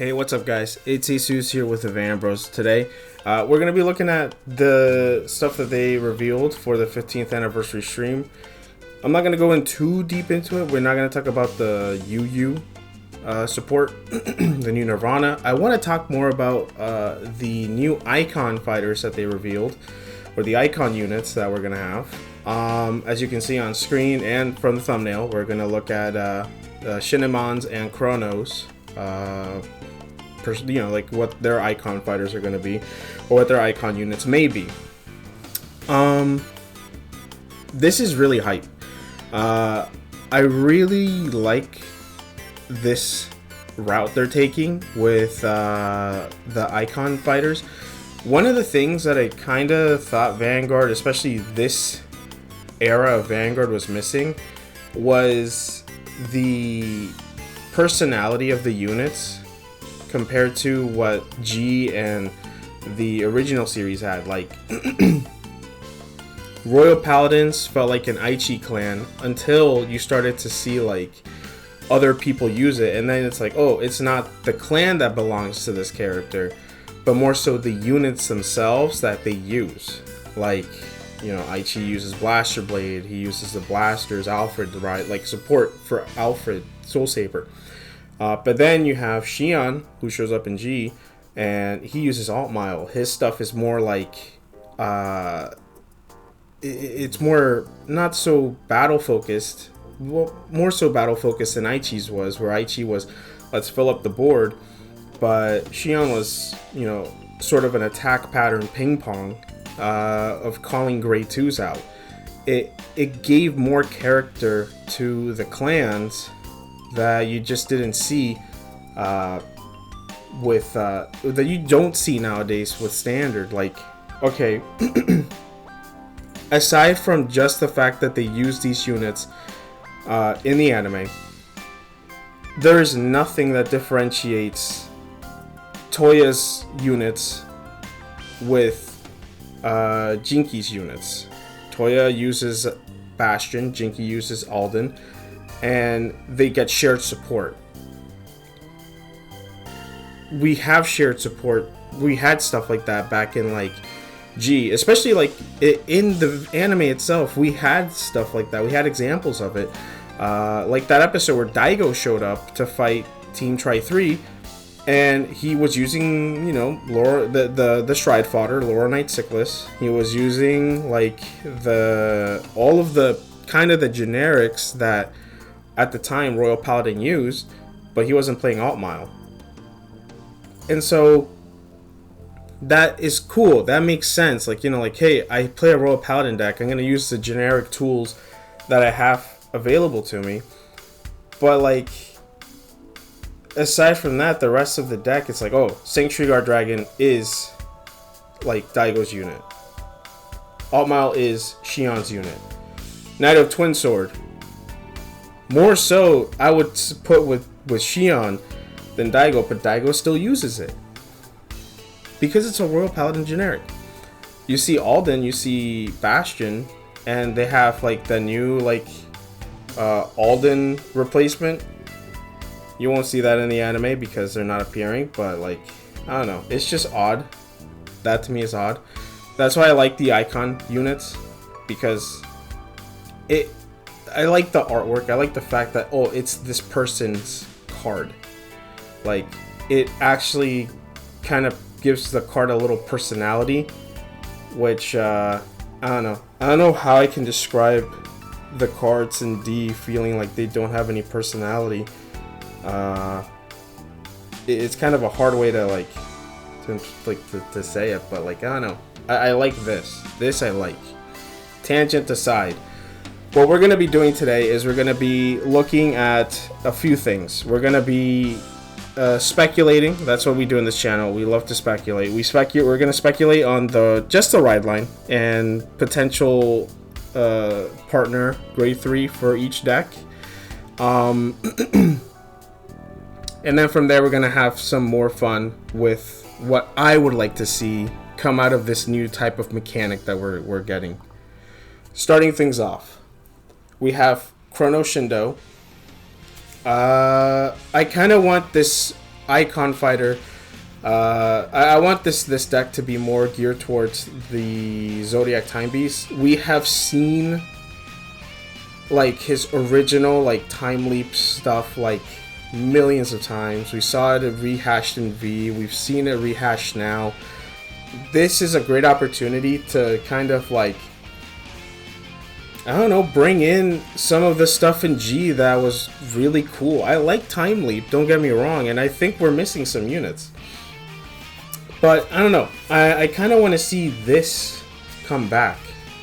Hey, what's up, guys? It's Jesus here with the Van Bros. Today, we're going to be looking at the stuff that they revealed for the 15th anniversary stream. I'm not going to go in too deep into it. We're not going to talk about the UU support, the new Nirvana. I want to talk more about the new icon fighters that they revealed, or the icon units that we're going to have. As you can see on screen and from the thumbnail, we're going to look at Shinimans and Chronos. Like what their icon fighters are going to be, or what their icon units may be. This is really hype. I really like this route they're taking with the icon fighters. One of the things that I kind of thought Vanguard, especially this era of Vanguard, was missing was the personality of the units compared to what G and the original series had. Like Royal Paladins felt like an Aichi clan until you started to see like other people use it, and then it's like, oh, it's not the clan that belongs to this character, but more so the units themselves that they use. Like, you know, Aichi uses Blaster Blade, he uses the blasters, Alfred, right, like support for Alfred, Soul Saber. But then you have Xion, who shows up in G, and he uses Alt Mile. His stuff is more like, it's more not so battle focused, well, more so battle focused than Aichi's was, where Aichi was, let's fill up the board, but Xion was, you know, sort of an attack pattern ping pong of calling grade 2s out. It gave more character to the clans that you just didn't see with that you don't see nowadays with standard. Like, okay, aside from just the fact that they use these units in the anime, there is nothing that differentiates Toya's units with Jinki's units. Toya uses Bastion, Jinki uses Alden, and they get shared support. We have shared support. We had stuff like that back in like G, especially like in the anime itself. We had stuff like that. We had examples of it, like that episode where Daigo showed up to fight Team Tri 3, and he was using, you know, Laura, the Stride fodder, Laura Knight Cyclist. He was using like all of the kind of the generics that at the time Royal Paladin used, but he wasn't playing Alt Mile. And so that is cool. That makes sense. Like, you know, like, hey, I play a Royal Paladin deck, I'm going to use the generic tools that I have available to me. But like, aside from that, the rest of the deck, it's like, oh, Sanctuary Guard Dragon is like Daigo's unit. Alt Mile is Xion's unit. Knight of Twin Sword, more so I would put with Xion than Daigo, but Daigo still uses it because it's a Royal Paladin generic. You see Alden, you see Bastion, and they have like the new like Alden replacement. You won't see that in the anime because they're not appearing, but like, I don't know, it's just odd. That to me is odd. That's why I like the icon units, because I like the artwork. I like the fact that, oh, it's this person's card. Like, it actually kind of gives the card a little personality, which I don't know. I don't know how I can describe the cards in D feeling like they don't have any personality. It's kind of a hard way to to say it, but like, I don't know. I like this. This I like. Tangent aside, what we're going to be doing today is we're going to be looking at a few things. We're going to be speculating. That's what we do in this channel. We love to speculate. We're going to speculate on just the ride line and potential partner grade 3 for each deck. And then from there, we're going to have some more fun with what I would like to see come out of this new type of mechanic that we're getting. Starting things off, we have Chrono Shindo. I kind of want this icon fighter. I want this deck to be more geared towards the Zodiac Time Beast. We have seen like his original like Time Leap stuff like millions of times. We saw it rehashed in V. We've seen it rehashed now. This is a great opportunity to kind of like, I don't know, bring in some of the stuff in G that was really cool. I like Time Leap, don't get me wrong, and I think we're missing some units. But I don't know. I kind of want to see this come back.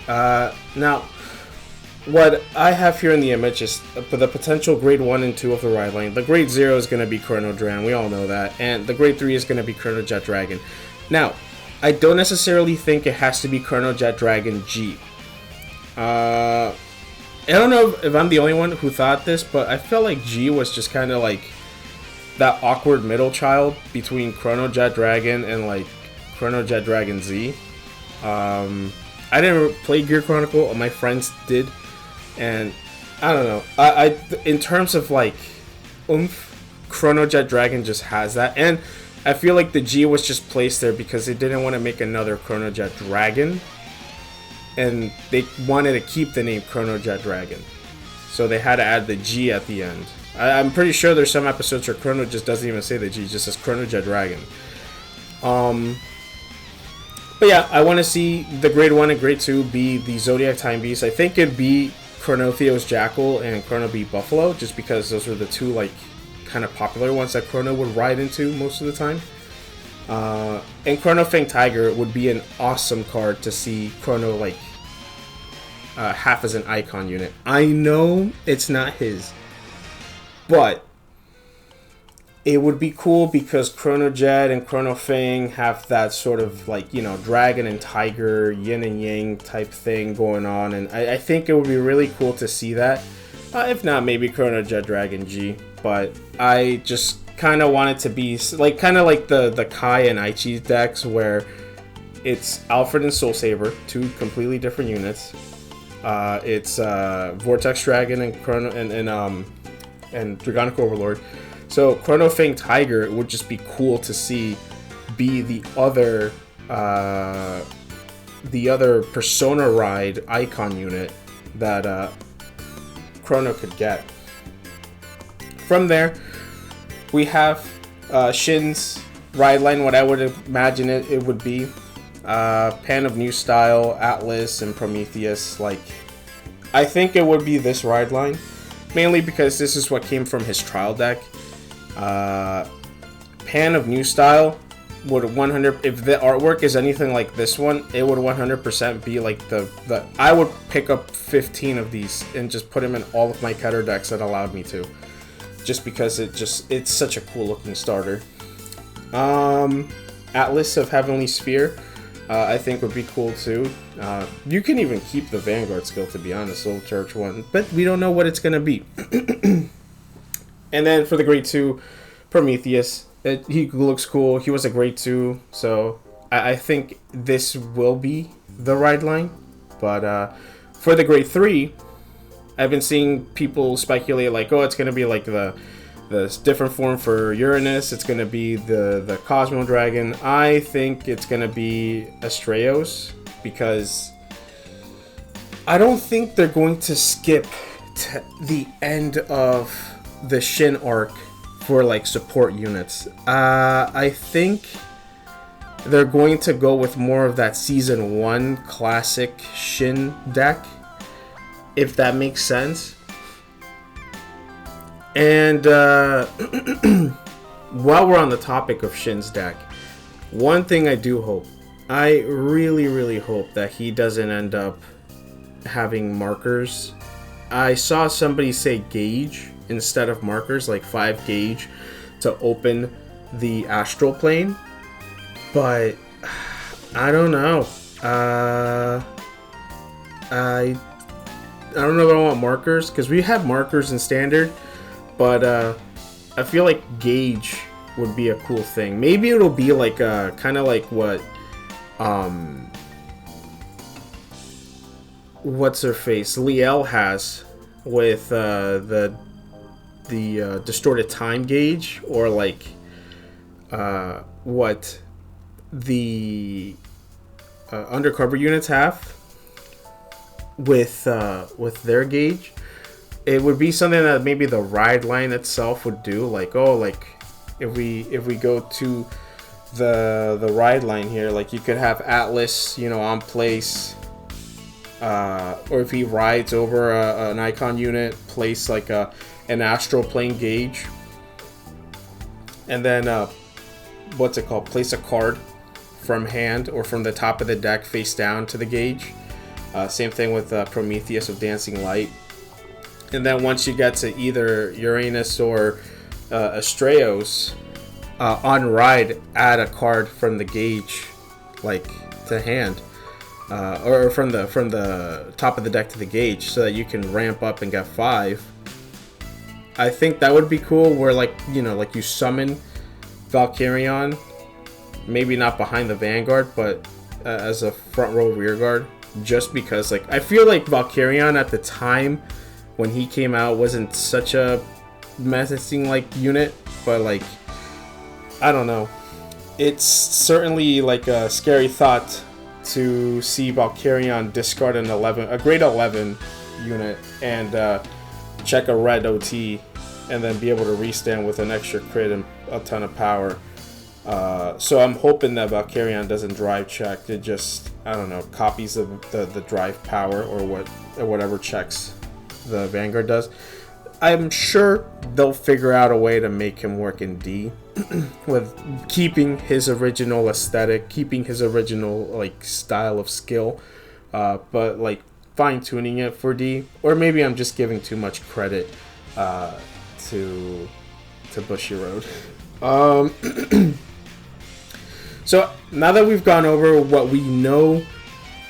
Now, what I have here in the image is the potential grade 1 and 2 of the ride line. The grade 0 is going to be Chrono Dran, we all know that. And the grade 3 is going to be Chrono Jet Dragon. Now, I don't necessarily think it has to be Chrono Jet Dragon G. I don't know if I'm the only one who thought this, but I felt like G was just kind of like that awkward middle child between Chrono Jet Dragon and like Chrono Jet Dragon Z. I didn't play Gear Chronicle, my friends did, and I don't know. I in terms of like oomph, Chrono Jet Dragon just has that, and I feel like the G was just placed there because they didn't want to make another Chrono Jet Dragon, and they wanted to keep the name Chrono Jet Dragon, so they had to add the G at the end. I'm pretty sure there's some episodes where Chrono just doesn't even say the G, just says Chrono Jet Dragon. But yeah, I want to see the grade 1 and grade 2 be the Zodiac Time Beast. I think it'd be Chronotheos Jackal and Chrono Beat Buffalo, just because those were the two like kind of popular ones that Chrono would ride into most of the time. And Chrono Fang Tiger would be an awesome card to see Chrono like half as an icon unit. I know it's not his, but it would be cool because Chrono Jet and Chrono Fang have that sort of like, you know, dragon and tiger, yin and yang type thing going on. And I think it would be really cool to see that. If not, maybe Chrono Jet Dragon G. But I just kind of want it to be like kind of like the Kai and Aichi decks where it's Alfred and Soul Saber, two completely different units. It's Vortex Dragon and Chrono and Dragonic Overlord. So Chrono Fang Tiger would just be cool to see be the other Persona Ride icon unit that Chrono could get. From there, we have Shin's ride line. What I would imagine it would be Pan of New Style, Atlas, and Prometheus. Like, I think it would be this ride line, mainly because this is what came from his trial deck. Pan of New Style would 100, if the artwork is anything like this one, it would 100% be like the I would pick up 15 of these and just put them in all of my Keter decks that allowed me to, just because it's such a cool looking starter. Atlas of Heavenly Sphere, I think would be cool too. You can even keep the Vanguard skill, to be honest, Little Church one, but we don't know what it's gonna be. And then for the grade 2, Prometheus, he looks cool. He was a grade 2, so I think this will be the ride line. But for the grade 3, I've been seeing people speculate like, oh, it's gonna be like the different form for Uranus. It's gonna be the Cosmo Dragon. I think it's gonna be Astraeos, because I don't think they're going to skip to the end of the Shin arc for like support units. I think they're going to go with more of that season 1 classic Shin deck, if that makes sense. And while we're on the topic of Shin's deck, one thing I do hope, I really hope that he doesn't end up having markers. I saw somebody say gauge instead of markers, like 5 gauge to open the astral plane, but I don't know. I don't know if I want markers, because we have markers in standard, but I feel like gauge would be a cool thing. Maybe it'll be like kind of like what what's her face Liel has with the distorted time gauge, or like what the undercover units have with their gauge. It would be something that maybe the ride line itself would do, like, oh, like if we go to the ride line here, like you could have Atlas, you know, on place, or if he rides over an icon unit, place like an astral plane gauge, and then what's it called, place a card from hand or from the top of the deck face down to the gauge. Same thing with Prometheus of Dancing Light. And then once you get to either Uranus or Astraeos, on ride, add a card from the gauge, like to hand, or from the top of the deck to the gauge, so that you can ramp up and get 5. I think that would be cool. Where, like, you know, like you summon Valkyrion, maybe not behind the Vanguard, but as a front row rear guard, just because, like, I feel like Valkyrion at the time when he came out wasn't such a menacing like unit, but like, I don't know, it's certainly like a scary thought to see Valkyrion discard a grade 11 unit and check a red OT and then be able to restand with an extra crit and a ton of power. So I'm hoping that Valkyrion doesn't drive check. It just, I don't know, copies the drive power or whatever checks the Vanguard does. I'm sure they'll figure out a way to make him work in D with keeping his original aesthetic, keeping his original like style of skill, but like fine-tuning it for D. Or maybe I'm just giving too much credit to Bushiroad. So now that we've gone over what we know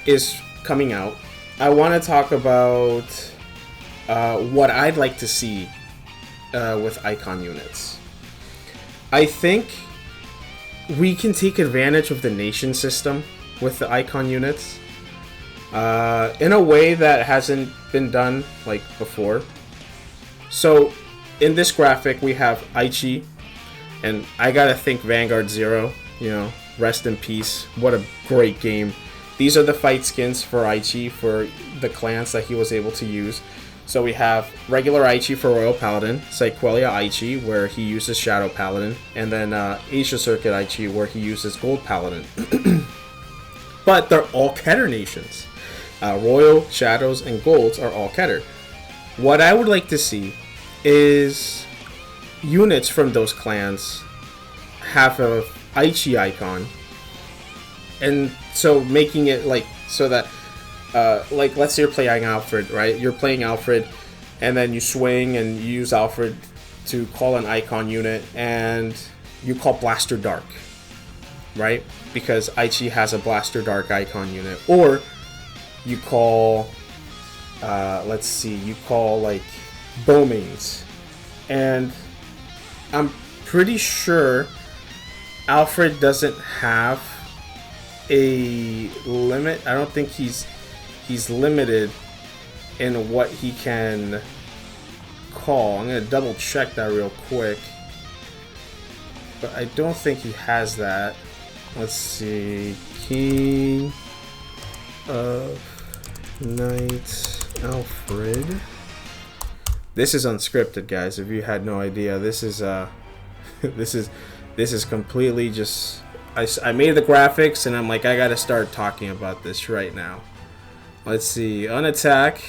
is coming out, I want to talk about what I'd like to see with icon units. I think we can take advantage of the nation system with the icon units in a way that hasn't been done like before. So in this graphic we have Aichi, and I gotta think Vanguard 0, you know, rest in peace. What a great game. These are the fight skins for Aichi for the clans that he was able to use. So we have regular Aichi for Royal Paladin, Psyquelia Aichi where he uses Shadow Paladin, and then Asia Circuit Aichi where he uses Gold Paladin. But they're all Keter nations. Royal, Shadows, and Golds are all Keter. What I would like to see is units from those clans have a Aichi icon, and so making it like so that like let's say you're playing Alfred, right? You're playing Alfred, and then you swing and you use Alfred to call an icon unit, and you call Blaster Dark, right? Because Aichi has a Blaster Dark icon unit. Or you call, let's see, you call like Bowmains, and I'm pretty sure Alfred doesn't have a limit. I don't think he's limited in what he can call. I'm gonna double check that real quick, but I don't think he has that. Let's see, King of Knights Alfred. This is unscripted, guys. If you had no idea, this is this is completely just. I made the graphics and I'm like, I gotta start talking about this right now. Let's see, on attack,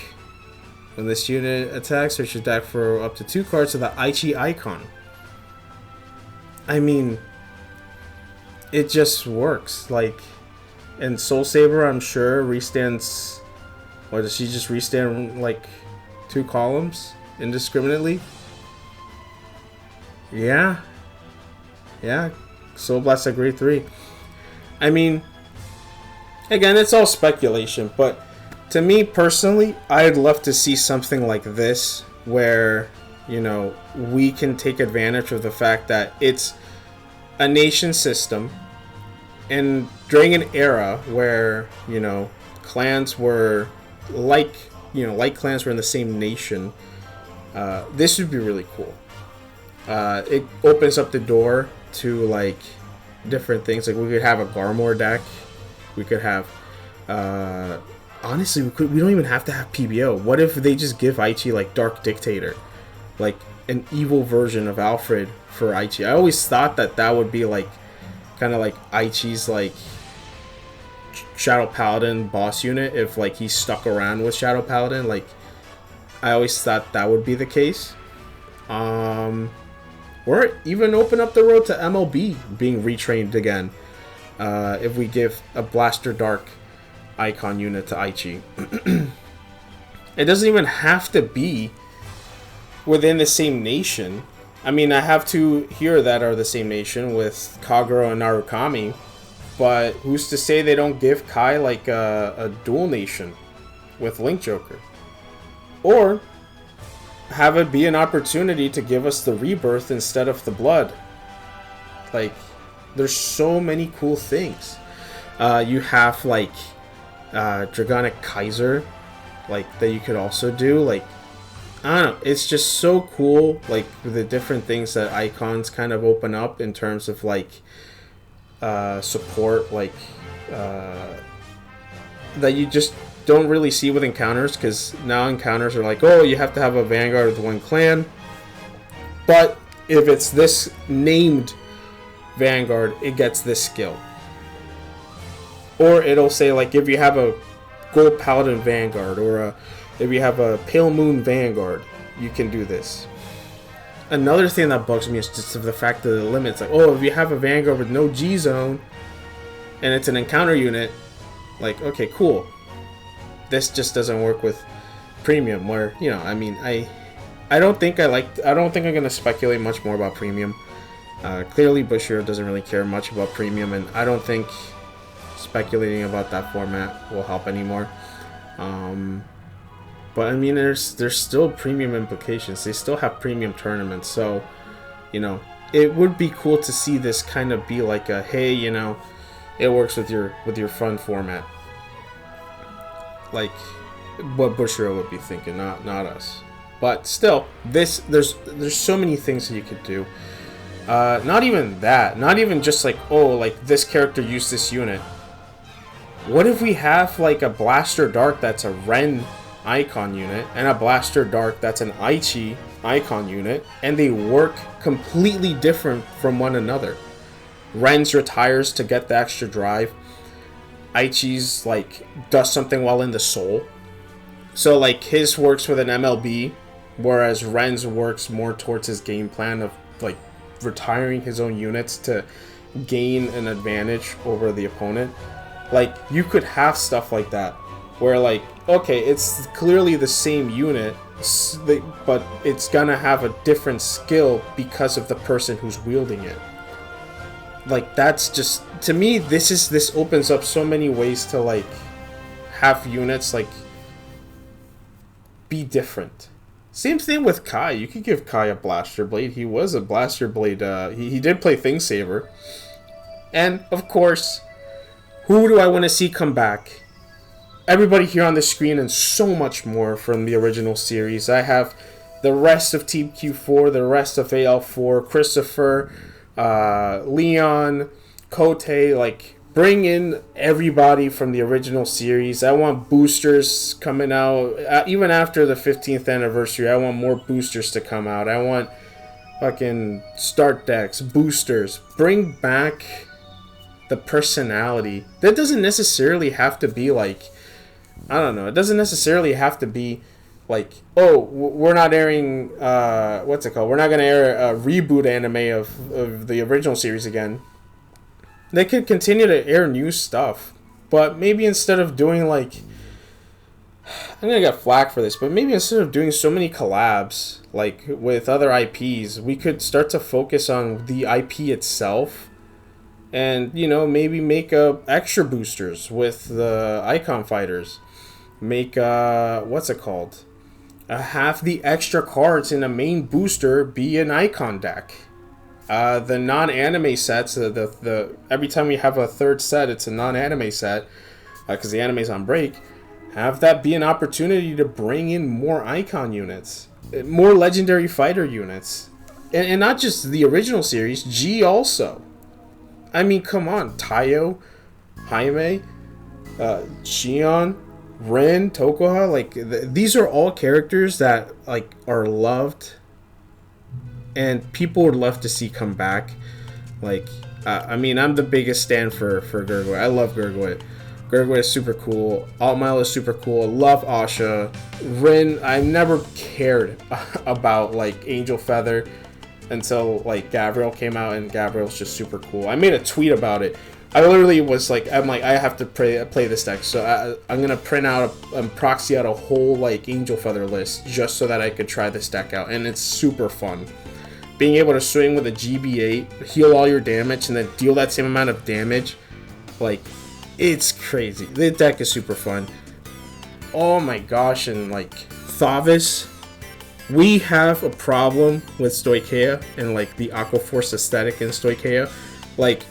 when this unit attacks, search your deck for up to 2 cards of the Aichi icon. I mean, it just works. Like, in Soul Saber, I'm sure restands. Or does she just restand like 2 columns indiscriminately? Yeah. Soul Blast at grade 3. I mean, again, it's all speculation, but to me personally, I'd love to see something like this where, you know, we can take advantage of the fact that it's a nation system, and during an era where, you know, clans were like clans were in the same nation, this would be really cool. It opens up the door to like different things. Like we could have a Garmor deck. We could have honestly we don't even have to have PBO. What if they just give Aichi like Dark Dictator? Like an evil version of Alfred for Aichi. I always thought that would be like kind of like Aichi's like Shadow Paladin boss unit if like he stuck around with Shadow Paladin. Like I always thought that would be the case. Or even open up the road to MLB being retrained again. If we give a Blaster Dark icon unit to Aichi. It doesn't even have to be within the same nation. I mean, I have two here that are the same nation with Kagura and Narukami, but who's to say they don't give Kai like a dual nation with Link Joker? Or have it be an opportunity to give us the rebirth instead of the blood. Like, there's so many cool things. You have like Dragonic Kaiser, like that you could also do. Like, I don't know, it's just so cool. Like the different things that icons kind of open up in terms of like support, like that you just don't really see with encounters, because now encounters are like, oh, you have to have a Vanguard with one clan. But if it's this named Vanguard, it gets this skill. Or it'll say like if you have a Gold Paladin Vanguard, or if you have a Pale Moon Vanguard, you can do this. Another thing that bugs me is just the fact that the limits, like, oh, if you have a Vanguard with no G zone and it's an encounter unit, like, okay, cool. This just doesn't work with premium, where, you know, I mean, I don't think I'm gonna speculate much more about premium. Clearly Bushiro doesn't really care much about premium, and I don't think speculating about that format will help anymore. But I mean, there's still premium implications. They still have premium tournaments, so, you know, it would be cool to see this kind of be like a, hey, you know, it works with your fun format. Like what Bushiro would be thinking, not us. But still, there's so many things that you could do. Not even that. Not even just like, oh, like this character used this unit. What if we have like a Blaster Dark that's a Ren icon unit and a Blaster Dark that's an Aichi icon unit, and they work completely different from one another? Ren's retires to get the extra drive. Aichi's like does something while in the soul. So like his works with an MLB, whereas Ren's works more towards his game plan of like retiring his own units to gain an advantage over the opponent. Like, you could have stuff like that where like, okay, it's clearly the same unit, but it's gonna have a different skill because of the person who's wielding it. Like, that's just, to me, this opens up so many ways to like have units like be different. Same thing with Kai. You could give Kai a Blaster Blade. He was a Blaster Blade. He did play Thing Saver. And of course, who do I want to see come back? Everybody here on the screen and so much more from the original series. I have the rest of Team Q4, the rest of AL4, Christopher, Leon, Kote, like, bring in everybody from the original series. I want boosters coming out. Even after the 15th anniversary, I want more boosters to come out. I want fucking start decks, boosters. Bring back the personality. That doesn't necessarily have to be like, I don't know, it doesn't necessarily have to be like, oh, we're not airing, what's it called? We're not going to air a reboot anime of the original series again. They could continue to air new stuff, but maybe instead of doing like, I'm going to get flack for this, but maybe instead of doing so many collabs, like with other IPs, we could start to focus on the IP itself, and, you know, maybe make extra boosters with the Icon Fighters. Make, what's it called? Have the extra cards in a main booster be an Icon deck. The non-anime sets, the every time we have a third set, it's a non-anime set, because the anime's on break. Have that be an opportunity to bring in more Icon units, more Legendary Fighter units. And not just the original series, G also. I mean, come on, Tayo, Jaime, Shion, Ren, Tokoha, like these are all characters that like are loved, and people would love to see come back. Like, I mean, I'm the biggest stan for Gurgoy. I love Gurgoy. Gurgoy is super cool. Altmile is super cool. I love Asha. Rin, I never cared about like Angel Feather until like Gabriel came out, and Gabriel's just super cool. I made a tweet about it. I literally was like, I have to play this deck, so I'm gonna print out and proxy out a whole like Angel Feather list just so that I could try this deck out, and it's super fun. Being able to swing with a GB8, heal all your damage, and then deal that same amount of damage, like, it's crazy. The deck is super fun. Oh my gosh, and like Thavis, we have a problem with Stoicheia and like the Aquaforce aesthetic in Stoicheia. Like,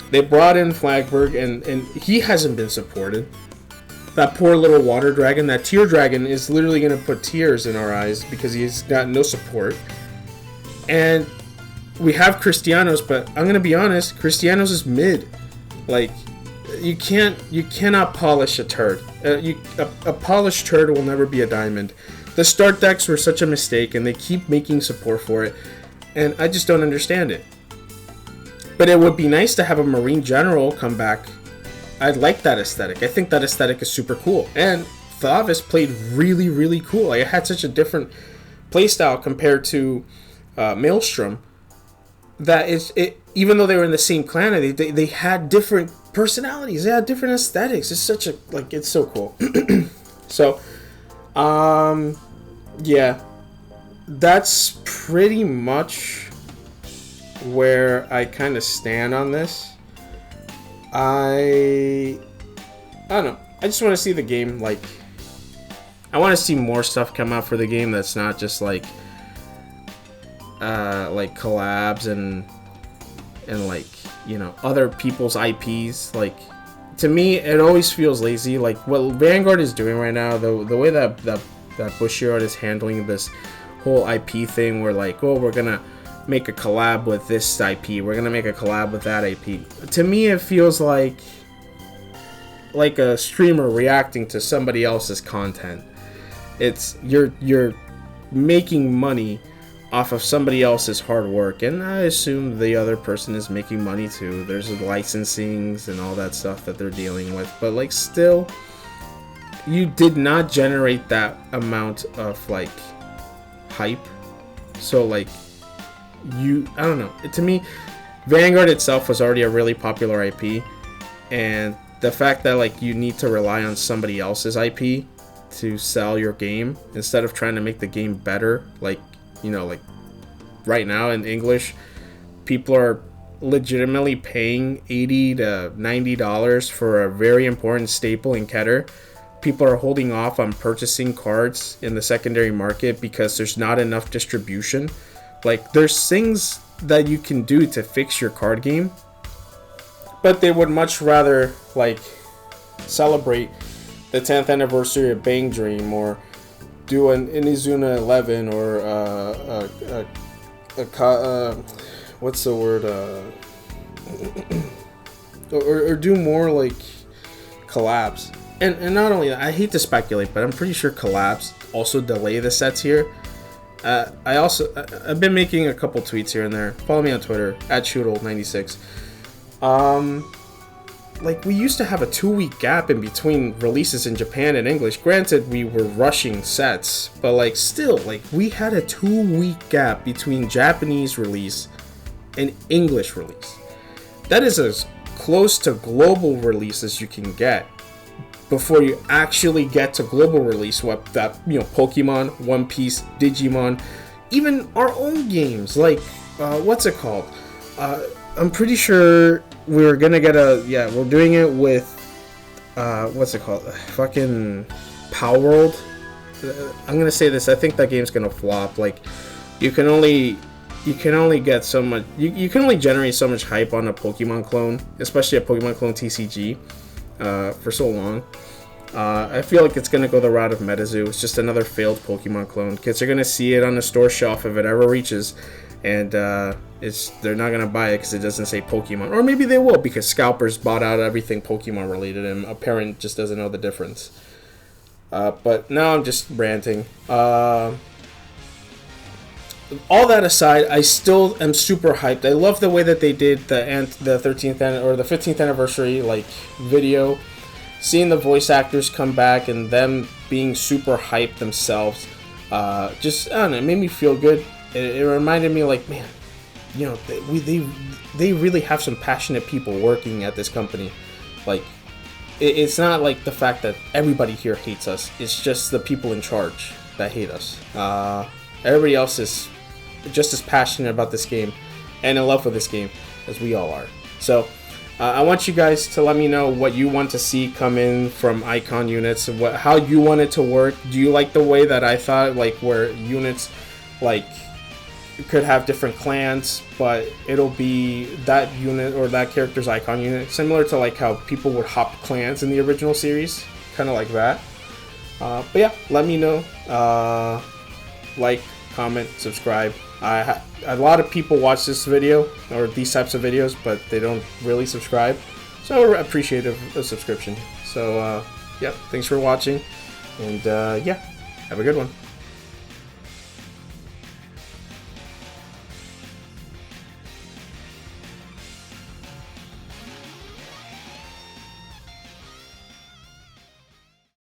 they brought in Flagberg, and he hasn't been supported. That poor little water dragon, that tear dragon, is literally going to put tears in our eyes because he's got no support. And we have Cristianos, but I'm going to be honest, Cristianos is mid. Like, you cannot polish a turd. A polished turd will never be a diamond. The start decks were such a mistake, and they keep making support for it, and I just don't understand it. But it would be nice to have a Marine General come back. I'd like that aesthetic. I think that aesthetic is super cool. And Thavis played really, really cool. Like, it had such a different playstyle compared to Maelstrom that even though they were in the same clan, they had different personalities. They had different aesthetics. It's such a, like, it's so cool. So, yeah. That's pretty much where I kind of stand on this. I don't know. I just want to see the game, like, I want to see more stuff come out for the game that's not just like collabs and like, you know, other people's IPs. Like, to me, it always feels lazy. Like what Vanguard is doing right now, the way that Bushiroad is handling this whole IP thing, where like, oh, we're gonna make a collab with this IP, we're gonna make a collab with that IP. To me, it feels like a streamer reacting to somebody else's content. It's you're making money off of somebody else's hard work, and I assume the other person is making money too. There's licensings and all that stuff that they're dealing with, but like, still, you did not generate that amount of like hype. So like, I don't know. To me, Vanguard itself was already a really popular IP, and the fact that like you need to rely on somebody else's IP to sell your game instead of trying to make the game better, like, you know, like right now in English, people are legitimately paying $80 to $90 for a very important staple in Keter. People are holding off on purchasing cards in the secondary market because there's not enough distribution. Like, there's things that you can do to fix your card game, but they would much rather like celebrate the 10th anniversary of Bang Dream, or do an Inazuna 11, or what's the word? Or do more like collabs. And not only that, I hate to speculate, but I'm pretty sure collabs also delay the sets here. I've been making a couple tweets here and there. Follow me on Twitter @Shoodle96. Like, we used to have a 2-week gap in between releases in Japan and English. Granted, we were rushing sets, but like, still, like, we had a 2-week gap between Japanese release and English release. That is as close to global release as you can get before you actually get to global release. What that, you know, Pokemon, One Piece, Digimon, even our own games, like what's it called? I'm pretty sure we're gonna get we're doing it with what's it called? Fucking Power World. I'm gonna say this. I think that game's gonna flop. Like, you can only get so much. You can only generate so much hype on a Pokemon clone, especially a Pokemon clone TCG. For so long. I feel like it's going to go the route of MetaZoo. It's just another failed Pokemon clone. Kids are going to see it on the store shelf if it ever reaches, and they're not gonna buy it because it doesn't say Pokemon, or maybe they will because scalpers bought out everything Pokemon related, and a parent just doesn't know the difference. But now I'm just ranting. All that aside, I still am super hyped. I love the way that they did the 13th or the 15th anniversary like video. Seeing the voice actors come back and them being super hyped themselves, just I don't know, it made me feel good. It reminded me like, man, you know, they really have some passionate people working at this company. Like, it's not like the fact that everybody here hates us. It's just the people in charge that hate us. Everybody else is just as passionate about this game and in love with this game as we all are. So I want you guys to let me know what you want to see come in from icon units, how you want it to work. Do you like the way that I thought, like where units like could have different clans, but it'll be that unit or that character's icon unit, similar to like how people would hop clans in the original series, kind of like that. But yeah, let me know. Like, comment, subscribe. A lot of people watch this video or these types of videos, but they don't really subscribe, so I appreciate a subscription. So yeah, thanks for watching, and yeah, have a good one.